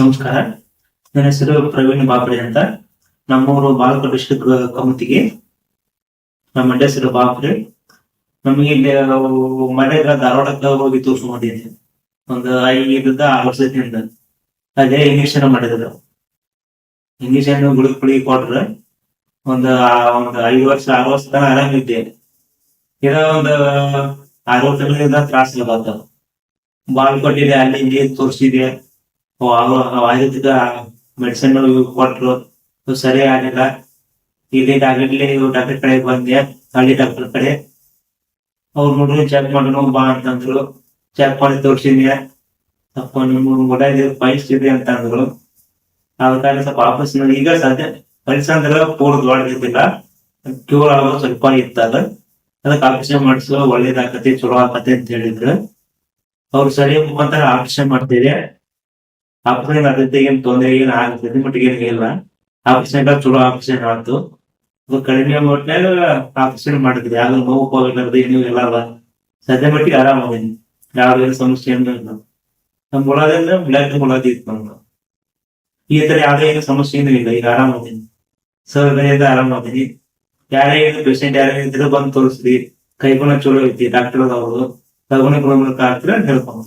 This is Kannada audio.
ನಮಸ್ಕಾರ. ನನ್ನ ಹೆಸರು ಪ್ರವೀಣ್ ಬಾಬ್ರೆ ಅಂತ. ನಮ್ಮೂರು ಬಾಗಲಕೋಟೆ ಡಿಸ್ಟ್ರಿಕ್ಟ್ ಕಮತಿಗೆ. ನಮ್ಮ ಮಂಡ್ಯ ಹೆಸರು ಬಾಬ್ರೆ. ನಮಗೆ ಇಲ್ಲಿ ಮನೆಗ ಧಾರವಾಡಕ್ಕೆ ಹೋಗಿ ತೋರ್ಸ್ಕೊಂಡಿದ್ದೆ ಒಂದು 5 6 ವರ್ಷದಿಂದ. ಅದೇ ಇಂಜೆಕ್ಷನ್ ಮಾಡಿದ್ರು. ಇಂಜೆಕ್ಷನ್ ಗುಳಿಗೆ ಕೊಟ್ರ ಒಂದು 5 ವರ್ಷ 6 ವರ್ಷ ತನಕ ಆರಾಮಿದ್ದೆ. ಇದ ಒಂದು 6 ತಿಂಗಳಿಂದ ತ್ರಾಸ ಆಗತ್ತ. ಬಾಗಲಕೋಟೆಗೆ ಅಲ್ಲಿ ಇಲ್ಲಿ ತೋರಿಸಿದೆ. ಆಯುರ್ವೇದಿಕ ಮೆಡಿಸಿನ್ ಕೊಟ್ರು, ಸರಿ ಆಗಿಲ್ಲ. ಇಲ್ಲಿ ಡಾಕ್ಟರ್ ಕಡೆ ಬಂದೆ, ಹಳ್ಳಿ ಡಾಕ್ಟರ್ ಕಡೆ. ಅವ್ರು ನೋಡ್ರಿ ಚೆಕ್ ಮಾಡೋಣ ಬಾ ಅಂತಂದ್ರು. ಚೆಕ್ ಮಾಡಿ ತೋರ್ಸಿದ್ಯ, ಸ್ವಲ್ಪ ನಿಮ್ಮ ಪೈಲ್ಸ್ ಇದೆ ಅಂತ ಅಂದ್ರು. ಅದಕ್ಕಾಗಿ ಸ್ವಲ್ಪ ವಾಪಸ್ ಈಗ ಸದ್ಯ ಪೈಲ್ಸ್ ಅಂದ್ರೆ ಪೂರ್ಣ ದೊಡ್ಡದಿದ್ದಿಲ್ಲ, ಕ್ಯೂರ್ ಆಗೋದು ಸ್ವಲ್ಪ ಇತ್ತದ. ಅದಕ್ಕೆ ಆಪರೇಷನ್ ಮಾಡಿಸೋ ಒಳ್ಳೇದಾಕತಿ, ಚಲೋ ಆಕತಿ ಅಂತ ಹೇಳಿದ್ರು. ಅವ್ರು ಸರಿ ಮುಖಾಂತರ ಆಪರೇಷನ್ ಮಾಡ್ತೀವಿ. ಆಪರೇಷನ್ ಆಗುತ್ತೆ, ಏನ್ ತೊಂದರೆ ಏನ್ ಆಗುತ್ತೆ ಮಟ್ಟಿಗೆ ಏನಿಲ್ಲ. ಆಪರೇಷನ್ ಚಲೋ ಆಪರೇಷನ್ ಆಯ್ತು. ಅದು ಕಡಿಮೆ ಮಟ್ಟಾಗ ಆಪರೇಷನ್ ಮಾಡಿದ್ವಿ. ಯಾವ್ದು ನೋವು ಹೋಗಿಲ್ಲದ ಏನು ಇಲ್ಲ. ಸದ್ಯ ಮಟ್ಟಿಗೆ ಆರಾಮಾಗೀನಿ, ಯಾವ್ದೇನು ಸಮಸ್ಯೆ ಏನೂ ಇಲ್ಲ. ನಮ್ ಮೊಳದಿಂದ ಬ್ಲಡ್ ಮೊಳದಿ ಇತ್ತು ನಮ್ಗೆ. ಈ ತರ ಯಾವ್ದೇ ಏನು ಸಮಸ್ಯೆ ಏನೂ ಇಲ್ಲ. ಈಗ ಆರಾಮಾಗೀನಿ, ಸರ್ ಆರಾಮಾಗೀನಿ. ಯಾರೇ ಏನು ಪೇಷಂಟ್ ಯಾರೇ ಇದ್ರು ಬಂದು ತೋರಿಸ್ರಿ, ಕೈಗುಣ ಚಲೋ ಐತಿ, ಡಾಕ್ಟರ್ ಅವರು ಕೈಗುಣ ಗುಣಮುಖ ಆಗ್ತೀರ ಹೇಳ್ಕೊಂಡು.